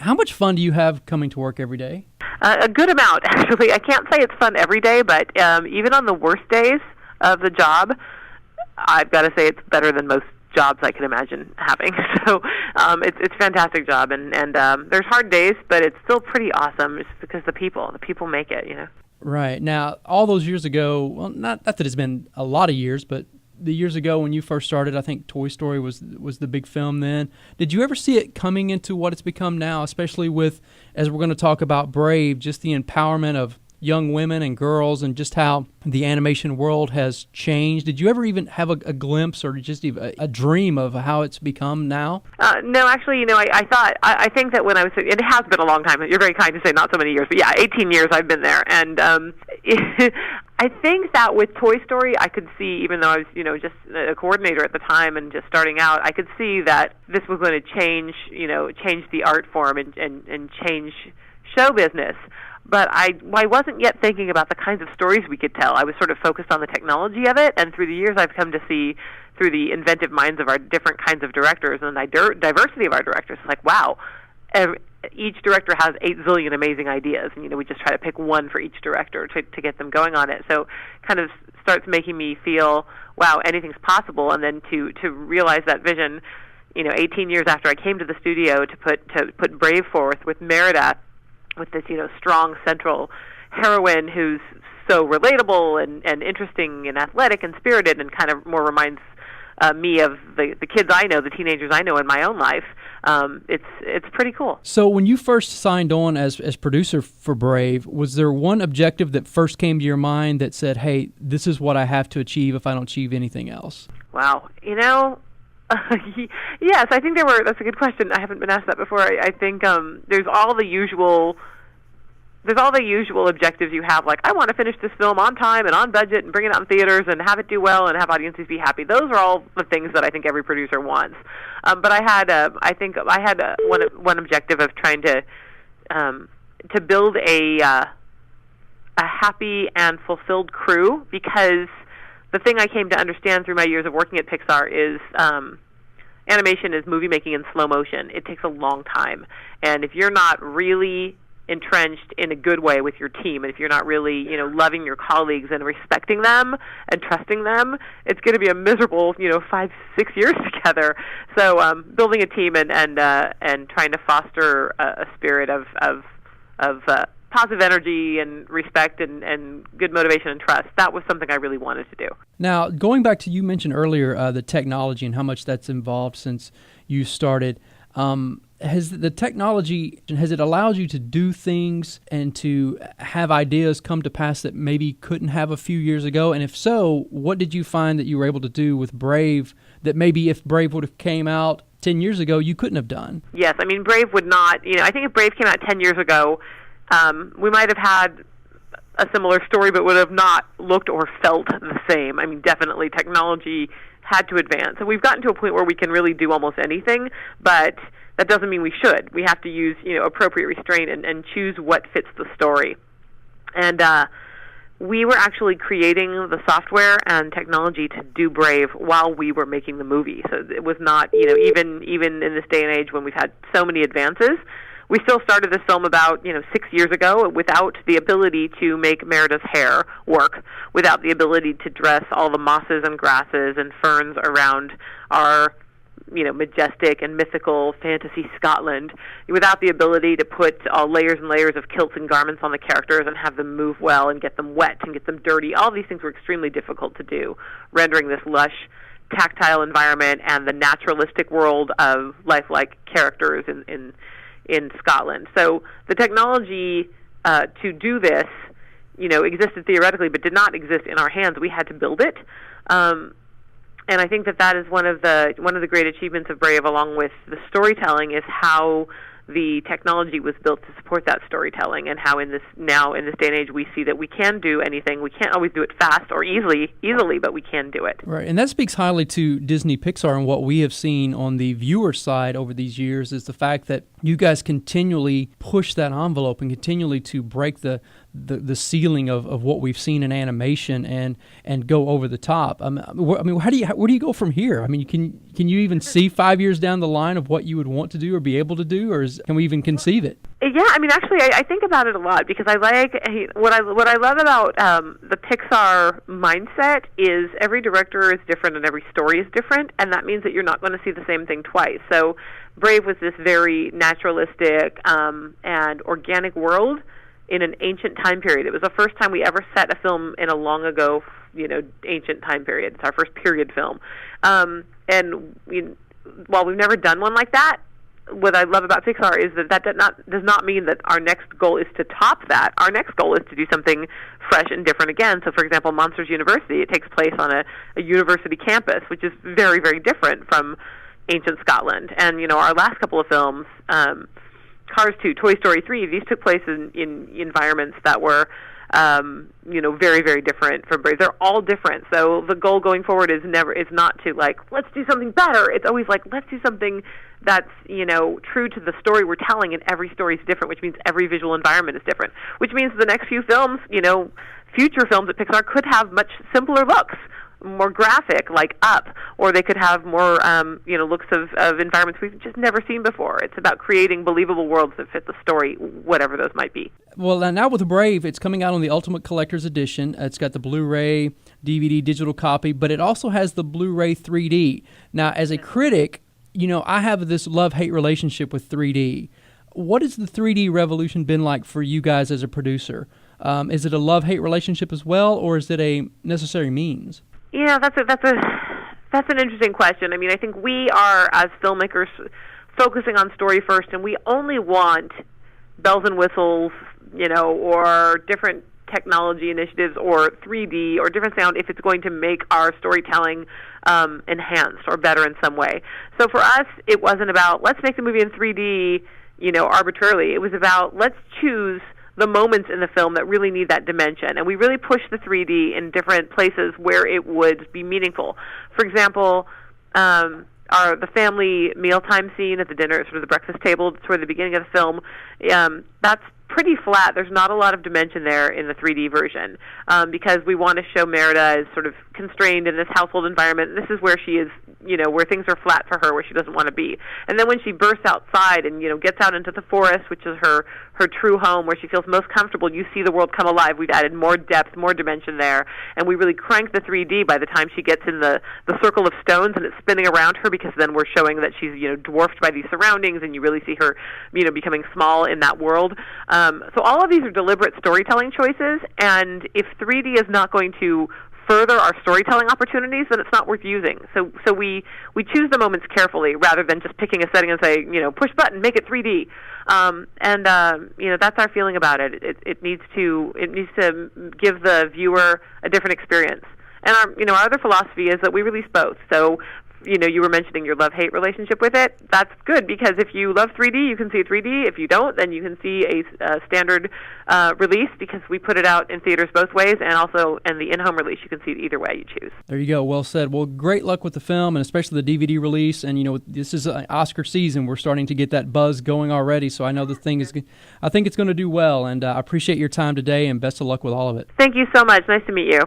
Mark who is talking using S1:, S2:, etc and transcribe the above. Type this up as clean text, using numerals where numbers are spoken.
S1: How much fun do you have coming to work every day?
S2: A good amount, actually. I can't say it's fun every day, but even on the worst days of the job, I've got to say it's better than most jobs I can imagine having. So it's a fantastic job, and there's hard days, but it's still pretty awesome just because the people make it, you know.
S1: Right. Now, all those years ago, well, not that it's been a lot of years, but the years ago when you first started, I think Toy Story was the big film then. Did you ever see it coming into what it's become now, especially with, as we're going to talk about Brave, just the empowerment of young women and girls and just how the animation world has changed? Did you ever even have a glimpse or just even a dream of how it's become now?
S2: No, actually, I think that when I was, it has been a long time. You're very kind to say not so many years, but yeah, 18 years I've been there. And I think that with Toy Story, I could see, even though I was, just a coordinator at the time and just starting out, I could see that this was going to change the art form and change show business. But I wasn't yet thinking about the kinds of stories we could tell. I was sort of focused on the technology of it, and through the years I've come to see, through the inventive minds of our different kinds of directors and the diversity of our directors, like, wow, each director has 8 zillion amazing ideas, and we just try to pick one for each director to get them going on it. So kind of starts making me feel, wow, anything's possible, and then to realize that vision, 18 years after I came to the studio to put Brave forth with Merida, with this, strong central heroine who's so relatable and interesting and athletic and spirited and kind of more reminds me of the kids I know, the teenagers I know in my own life. It's pretty cool.
S1: So when you first signed on as producer for Brave, was there one objective that first came to your mind that said, hey, this is what I have to achieve if I don't achieve anything else?
S2: Wow. Yes, I think that's a good question. I haven't been asked that before. I think there's all the usual objectives you have, like, I want to finish this film on time and on budget and bring it out in theaters and have it do well and have audiences be happy. Those are all the things that I think every producer wants. But I had one objective of trying to build a happy and fulfilled crew, because the thing I came to understand through my years of working at Pixar is animation is movie making in slow motion. It takes a long time. And if you're not really entrenched in a good way with your team, and if you're not really, loving your colleagues and respecting them and trusting them, it's going to be a miserable, 5-6 years together. So building a team and trying to foster a spirit of positive energy and respect and good motivation and trust, that was something I really wanted to do.
S1: Now, going back to, you mentioned earlier the technology and how much that's involved since you started. Has the technology, has it allowed you to do things and to have ideas come to pass that maybe couldn't have a few years ago? And if so, what did you find that you were able to do with Brave that maybe if Brave would have came out 10 years ago, you couldn't have done?
S2: Yes, Brave would not, I think if Brave came out 10 years ago, we might have had a similar story, but would have not looked or felt the same. Definitely technology had to advance. And we've gotten to a point where we can really do almost anything, but that doesn't mean we should. We have to use, appropriate restraint and choose what fits the story. And we were actually creating the software and technology to do Brave while we were making the movie. So it was not, even in this day and age when we've had so many advances, we still started this film about, 6 years ago without the ability to make Merida's hair work, without the ability to dress all the mosses and grasses and ferns around our, majestic and mythical fantasy Scotland, without the ability to put layers and layers of kilts and garments on the characters and have them move well and get them wet and get them dirty. All these things were extremely difficult to do, rendering this lush, tactile environment and the naturalistic world of lifelike characters in Scotland. So the technology to do this, existed theoretically, but did not exist in our hands. We had to build it, and I think that is one of the great achievements of Brave, along with the storytelling, is how the technology was built to support that storytelling, and how in this day and age we see that we can do anything. We can't always do it fast or easily, but we can do it.
S1: Right, and that speaks highly to Disney Pixar, and what we have seen on the viewer side over these years is the fact that you guys continually push that envelope and continually to break the the ceiling of what we've seen in animation and go over the top. Where do you go from here? I mean, can you even see 5 years down the line of what you would want to do or be able to do, or can we even conceive it?
S2: Yeah, I mean, actually, I think about it a lot because I like what I love about the Pixar mindset is every director is different and every story is different, and that means that you're not going to see the same thing twice. So, Brave was this very naturalistic and organic world in an ancient time period. It was the first time we ever set a film in a long ago, ancient time period. It's our first period film, and while we've never done one like that, what I love about Pixar is that does not mean that our next goal is to top that. Our next goal is to do something fresh and different again. So, for example, Monsters University, it takes place on a university campus, which is very, very different from ancient Scotland. And, our last couple of films, Cars 2, Toy Story 3, these took place in environments that were very, very different from Brave. They're all different. So the goal going forward is not to let's do something better. It's always let's do something that's, true to the story we're telling, and every story is different, which means every visual environment is different, which means the next few films, future films at Pixar could have much simpler looks, more graphic, like Up, or they could have more, looks of environments we've just never seen before. It's about creating believable worlds that fit the story, whatever those might be.
S1: Well, now with Brave, it's coming out on the Ultimate Collector's Edition. It's got the Blu-ray, DVD, digital copy, but it also has the Blu-ray 3D. Now, as a critic, I have this love-hate relationship with 3D. What has the 3D revolution been like for you guys as a producer? Is it a love-hate relationship as well, or is it a necessary means?
S2: Yeah, that's an interesting question. I mean, I think we are, as filmmakers, focusing on story first, and we only want bells and whistles, or different technology initiatives, or 3D, or different sound if it's going to make our storytelling enhanced or better in some way. So for us, it wasn't about let's make the movie in 3D, arbitrarily. It was about let's choose the moments in the film that really need that dimension, and we really pushed the 3D in different places where it would be meaningful. For example, the family mealtime scene at the dinner, sort of the breakfast table toward the beginning of the film, that's pretty flat. There's not a lot of dimension there in the 3D version because we want to show Merida as sort of constrained in this household environment. This is where she is, where things are flat for her, where she doesn't want to be. And then when she bursts outside and, gets out into the forest, which is her true home, where she feels most comfortable, you see the world come alive. We've added more depth, more dimension there, and we really crank the 3D by the time she gets in the circle of stones and it's spinning around her, because then we're showing that she's, dwarfed by these surroundings, and you really see her, becoming small in that world. So all of these are deliberate storytelling choices, and if 3D is not going to further our storytelling opportunities, then it's not worth using. So we choose the moments carefully rather than just picking a setting and say, push button, make it 3D. That's our feeling about it. It needs to give the viewer a different experience. And our other philosophy is that we release both. So, you were mentioning your love-hate relationship with it. That's good, because if you love 3D, you can see 3D. If you don't, then you can see a standard release, because we put it out in theaters both ways, and also in the in-home release, you can see it either way you choose.
S1: There you go. Well said. Well, great luck with the film, and especially the DVD release. And, this is an Oscar season. We're starting to get that buzz going already, so I know I think it's going to do well, and I appreciate your time today, and best of luck with all of it.
S2: Thank you so much. Nice to meet you.